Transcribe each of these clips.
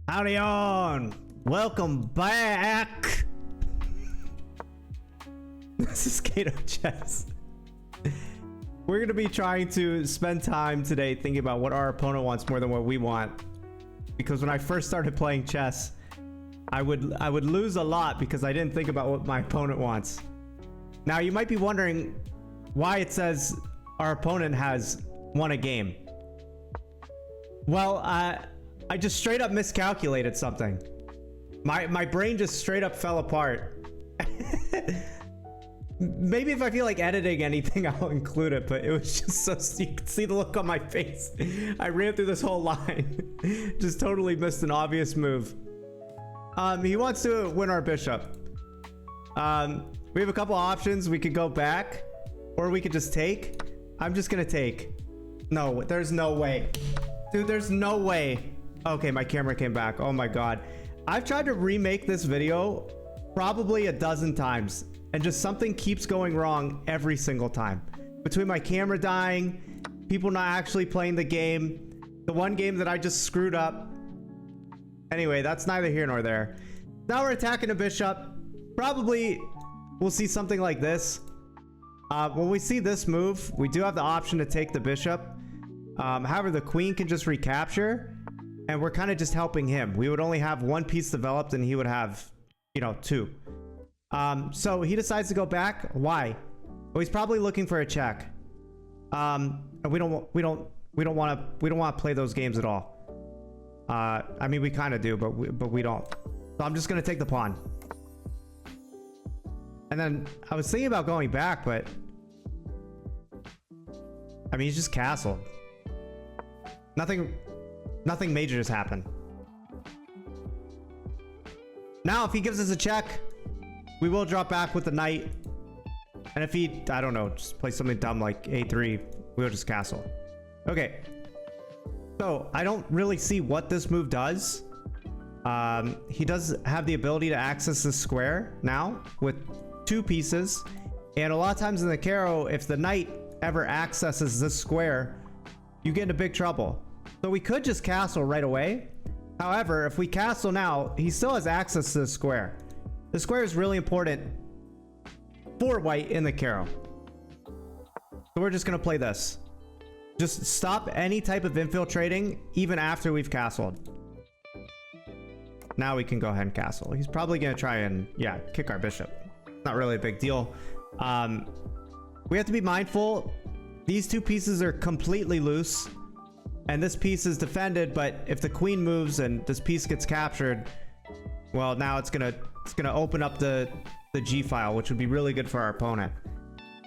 Howdy on! Welcome back! This is Kato Chess. We're gonna be trying to spend time today thinking about what our opponent wants more than what we want. Because when I first started playing chess, I would lose a lot because I didn't think about what my opponent wants. Now you might be wondering why it says our opponent has won a game. Well, I just straight up miscalculated something. My brain just straight up fell apart. Maybe if I feel like editing anything, I'll include it, but it was just so, you can see the look on my face. I ran through this whole line. Just totally missed an obvious move. He wants to win our bishop. We have a couple options. We could go back, or we could just take. I'm just gonna take. No, there's no way. Dude, there's no way. Okay, my camera came back. Oh my god. I've tried to remake this video probably a dozen times, and just something keeps going wrong every single time. Between my camera dying, people not actually playing the game, the one game that I just screwed up. Anyway, that's neither here nor there. Now we're attacking a bishop. Probably we'll see something like this. When we see this move, we do have the option to take the bishop. However, the queen can just recapture, and we're kind of just helping him. We would only have one piece developed, and he would have, you know, two. So he decides to go back. Why? Well, he's probably looking for a check. And we don't want to play those games at all. I mean, we kind of do, but we don't. So I'm just gonna take the pawn. And then I was thinking about going back, but I mean, he's just castled. Nothing major just happened. Now, if he gives us a check, we will drop back with the knight. And if he, I don't know, just play something dumb like a3, we'll just castle. Okay. So I don't really see what this move does. He does have the ability to access this square now with two pieces. And a lot of times in the Caro, if the knight ever accesses this square, you get into big trouble. So we could just castle right away. However, if we castle now, he still has access to the square. The square is really important for white in the Caro. So we're just gonna play this. Just stop any type of infiltrating even after we've castled. Now we can go ahead and castle. He's probably gonna try and, yeah, kick our bishop. Not really a big deal. We have to be mindful. These two pieces are completely loose, and this piece is defended, but if the queen moves and this piece gets captured, well, now it's gonna open up the G file, which would be really good for our opponent.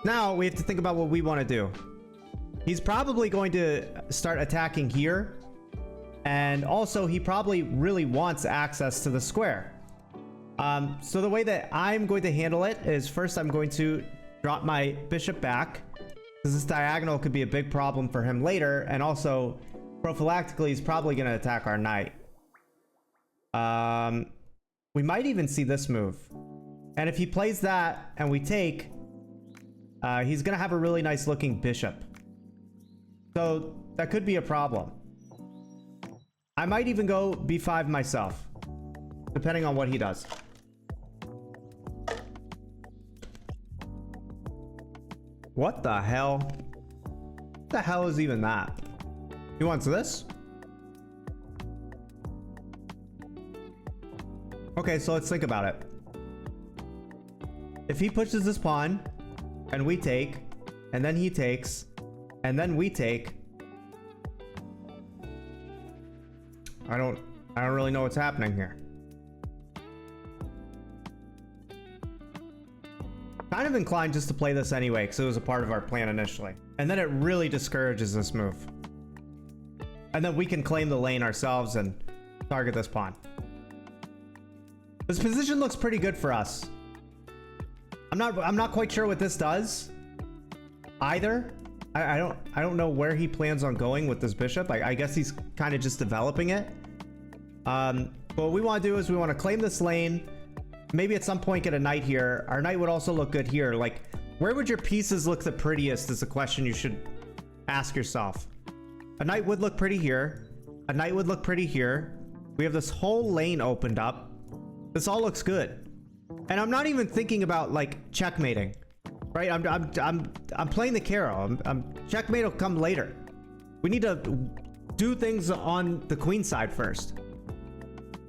Now we have to think about what we want to do. He's probably going to start attacking here, and also he probably really wants access to the square. So the way that I'm going to handle it is, first I'm going to drop my bishop back, because this diagonal could be a big problem for him later, and also prophylactically he's probably going to attack our knight. We might even see this move, and if he plays that and we take, he's going to have a really nice looking bishop. So that could be a problem. I might even go b5 myself, depending on what he does. What the hell? What the hell is even that? He wants this? Okay, so let's think about it. If he pushes this pawn, and we take, and then he takes, and then we take, I don't really know what's happening here. Kind of inclined just to play this anyway, because it was a part of our plan initially. And then it really discourages this move. And then we can claim the lane ourselves and target this pawn. This position looks pretty good for us. I'm not quite sure what this does either. I don't know where he plans on going with this bishop. I guess he's kind of just developing it. But what we want to do is we want to claim this lane. Maybe at some point get a knight here. Our knight would also look good here. Like, where would your pieces look the prettiest is the question you should ask yourself. A knight would look pretty here. A knight would look pretty here. We have this whole lane opened up. This all looks good. And I'm not even thinking about like checkmating, right? I'm playing the Carol. Checkmate will come later. We need to do things on the queen side first.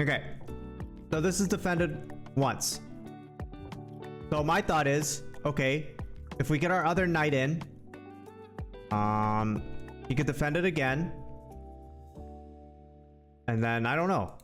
Okay. So this is defended once. So my thought is, okay, if we get our other knight in, he could defend it again. And then I don't know.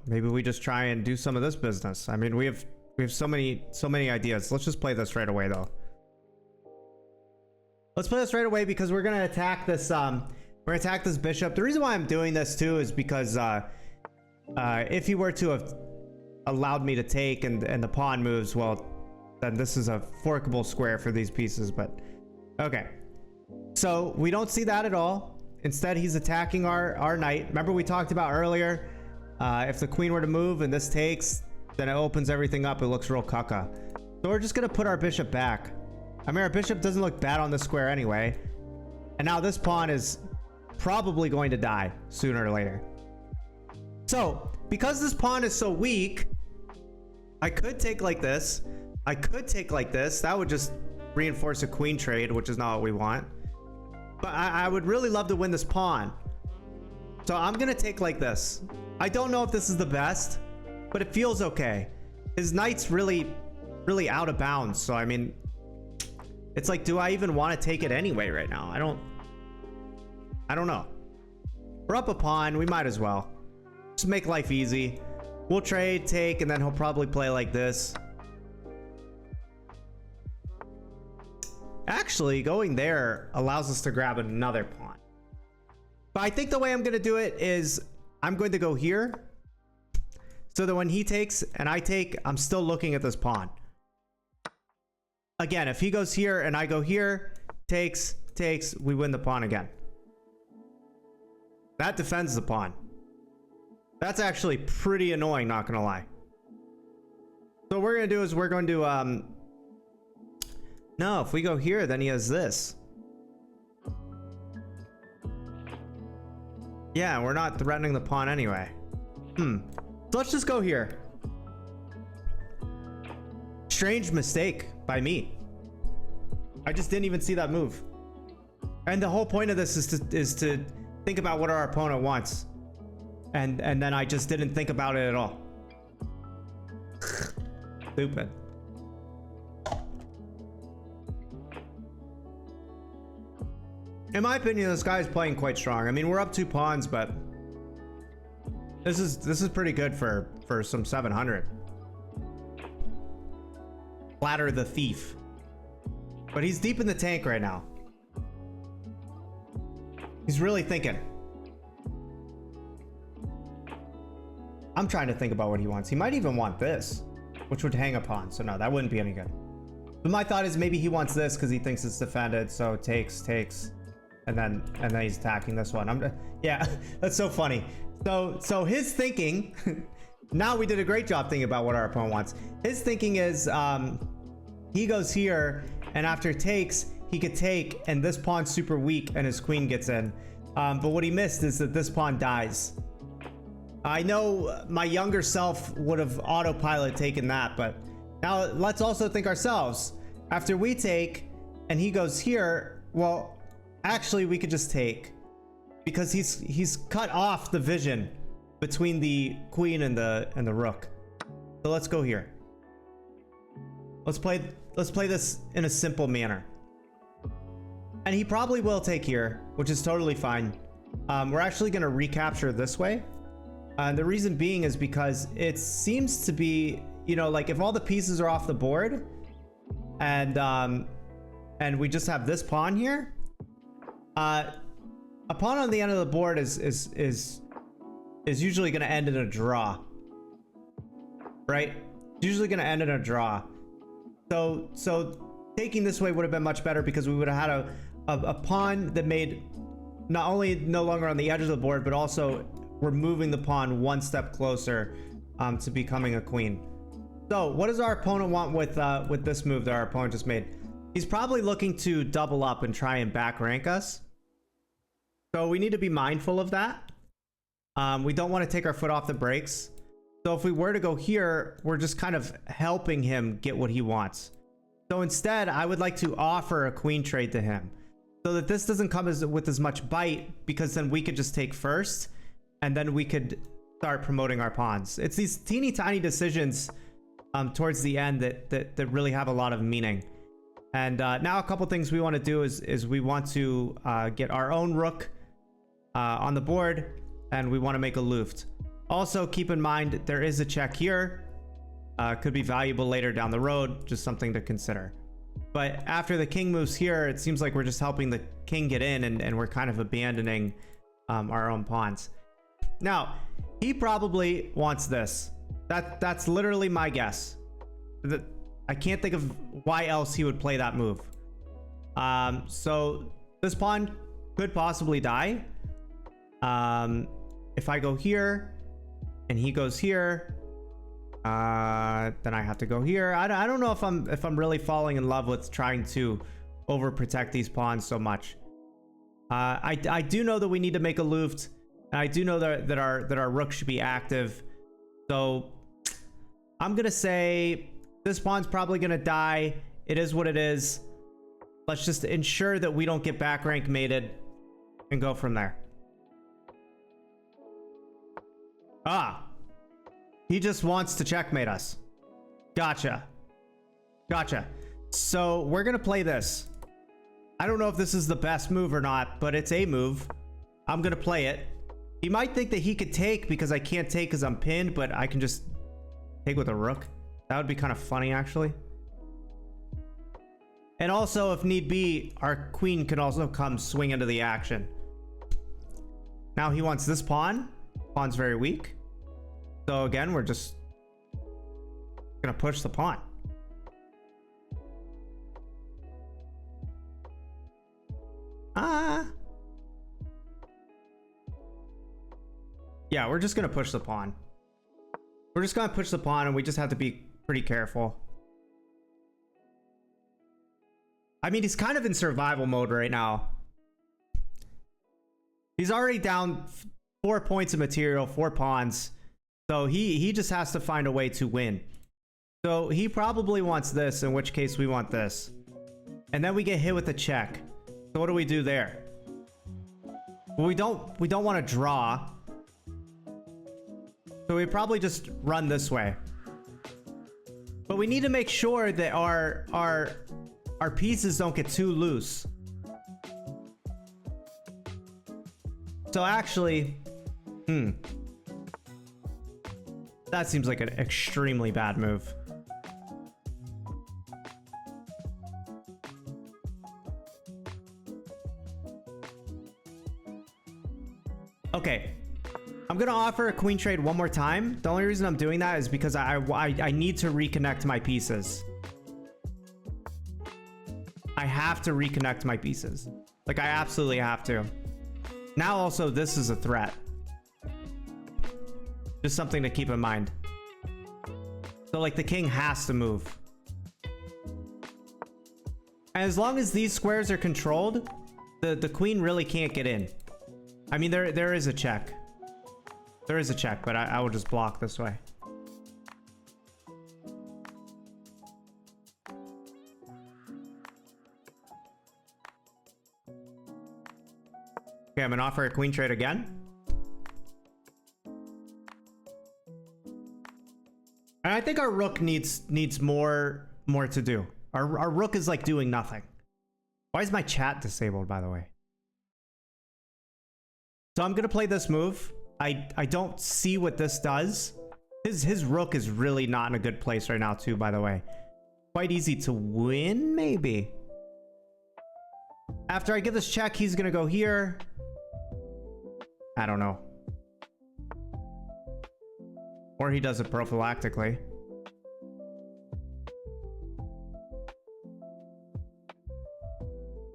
Maybe we just try and do some of this business. I mean, we have so many ideas. Let's just play this right away though. Let's play this right away because we're gonna attack this bishop. The reason why I'm doing this too is because if he were to have allowed me to take and the pawn moves, well, then this is a forkable square for these pieces. But okay, so we don't see that at all. Instead, he's attacking our knight. Remember we talked about earlier, if the queen were to move and this takes, then it opens everything up. It looks real caca. So we're just gonna put our bishop back. I mean, our bishop doesn't look bad on this square anyway. And now this pawn is probably going to die sooner or later. So because this pawn is so weak, I could take like this. I could take like this. That would just reinforce a queen trade, which is not what we want. But I would really love to win this pawn. So I'm gonna take like this. I don't know if this is the best, but it feels okay. His knight's really out of bounds. So I mean, it's like, do I even want to take it anyway right now? I don't know. We're up a pawn. We might as well. Just make life easy. We'll trade, take, and then he'll probably play like this. Actually, going there allows us to grab another pawn. But I think the way I'm going to do it is I'm going to go here so that when he takes and I take, I'm still looking at this pawn. Again, if he goes here and I go here, takes, we win the pawn again. That defends the pawn. That's actually pretty annoying, not gonna lie. So what we're gonna do is we're going to no, if we go here, then he has this. Yeah, we're not threatening the pawn anyway. So let's just go here. Strange mistake by me. I just didn't even see that move. And the whole point of this is to think about what our opponent wants. And then I just didn't think about it at all. Stupid. In my opinion, this guy is playing quite strong. I mean, we're up 2 pawns, but this is pretty good for some 700. Flatter the thief. But he's deep in the tank right now. He's really thinking. I'm trying to think about what he wants. He might even want this, which would hang a pawn. So no, that wouldn't be any good. But my thought is maybe he wants this because he thinks it's defended. So takes, and then he's attacking this one. Yeah, that's so funny. So his thinking. Now we did a great job thinking about what our opponent wants. His thinking is he goes here, and after takes, he could take, and this pawn's super weak, and his queen gets in. But what he missed is that this pawn dies. I know my younger self would have autopilot taken that, but now let's also think ourselves. After we take, and he goes here, well, actually we could just take, because he's cut off the vision between the queen and the rook. So let's go here. Let's play this in a simple manner. And he probably will take here, which is totally fine. We're actually going to recapture this way. And the reason being is because it seems to be, you know, like if all the pieces are off the board and we just have this pawn here, a pawn on the end of the board is usually going to end in a draw, right? It's usually going to end in a draw. So taking this way would have been much better because we would have had a pawn that made not only no longer on the edge of the board, but also we're moving the pawn one step closer to becoming a queen. So what does our opponent want with this move that our opponent just made? He's probably looking to double up and try and back rank us. So we need to be mindful of that. We don't want to take our foot off the brakes. So if we were to go here, we're just kind of helping him get what he wants. So instead, I would like to offer a queen trade to him so that this doesn't come with as much bite, because then we could just take first and then we could start promoting our pawns. It's these teeny tiny decisions towards the end that really have a lot of meaning. And now a couple things we want to do is we want to get our own rook on the board, and we want to make a luft. Also, keep in mind there is a check here. Could be valuable later down the road, just something to consider. But after the king moves here, it seems like we're just helping the king get in, and we're kind of abandoning our own pawns. Now, he probably wants this. That's literally my guess. I can't think of why else he would play that move. So this pawn could possibly die. If I go here and he goes here, then I have to go here. I don't know if I'm really falling in love with trying to overprotect these pawns so much. I do know that we need to make a luft, and I do know that our rook should be active. So I'm gonna say this pawn's probably gonna die. It is what it is. Let's just ensure that we don't get back rank mated and go from there. Ah, he just wants to checkmate us. Gotcha. So we're gonna play this. I don't know if this is the best move or not, but it's a move. I'm gonna play it. He might think that he could take because I can't take because I'm pinned, but I can just take with a rook. That would be kind of funny, actually. And also, if need be, our queen can also come swing into the action. Now he wants this pawn. Pawn's very weak. So again, we're just gonna push the pawn. Yeah, we're just gonna push the pawn. We're just gonna push the pawn, and we just have to be pretty careful. I mean, he's kind of in survival mode right now. He's already down 4 points of material, 4 pawns. So he just has to find a way to win. So he probably wants this, in which case we want this. And then we get hit with a check. So what do we do there? Well, we don't want to draw. So we probably just run this way. But we need to make sure that our pieces don't get too loose. So actually, that seems like an extremely bad move. Okay, I'm gonna offer a queen trade one more time. The only reason I'm doing that is because I need to reconnect my pieces. I have to reconnect my pieces. Like, I absolutely have to. Now also, this is a threat. Just something to keep in mind. So like, the king has to move. And as long as these squares are controlled, the queen really can't get in. I mean, there is a check. There is a check, but I will just block this way. Okay, I'm gonna offer a queen trade again. And I think our rook needs more to do. Our rook is like doing nothing. Why is my chat disabled, by the way? So I'm gonna play this move. I don't see what this does. His rook is really not in a good place right now too, by the way. Quite easy to win, maybe. After I get this check, he's gonna go here. I don't know. Or he does it prophylactically.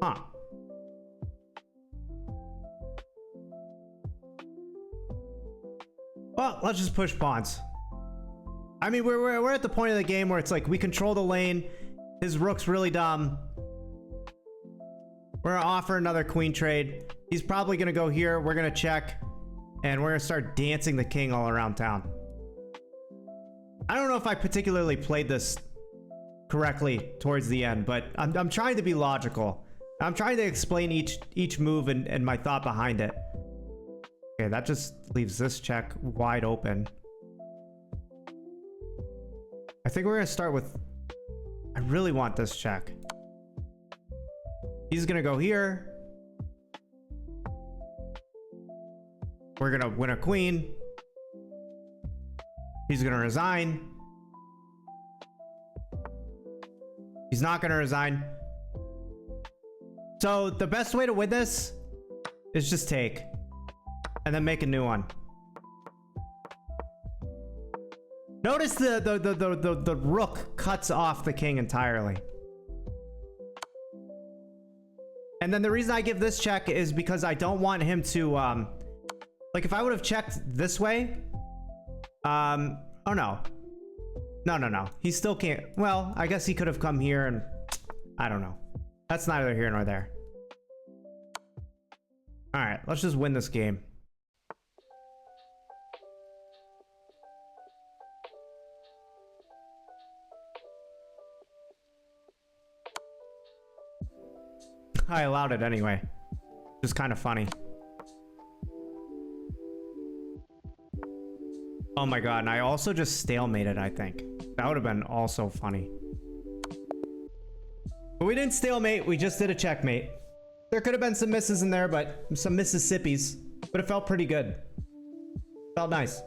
Huh. Well, let's just push pawns. I mean, we're at the point of the game where it's like we control the lane. His rook's really dumb. We're gonna offer another queen trade. He's probably gonna go here. We're gonna check. And we're gonna start dancing the king all around town. I don't know if I particularly played this correctly towards the end, but I'm trying to be logical. I'm trying to explain each move and my thought behind it. Okay, that just leaves this check wide open. I think we're gonna start with... I really want this check. He's gonna go here. We're gonna win a queen. He's gonna resign. He's not gonna resign. So the best way to win this is just take and then make a new one. Notice the rook cuts off the king entirely. And then the reason I give this check is because I don't want him to like if I would have checked this way, oh no. No. He still can't. Well, I guess he could have come here and I don't know. That's neither here nor there. All right, let's just win this game. I allowed it anyway. Just kind of funny. Oh my god, and I also just stalemated, I think. That would have been also funny. But we didn't stalemate, we just did a checkmate. There could have been some misses in there, but some Mississippis. But it felt pretty good. Felt nice.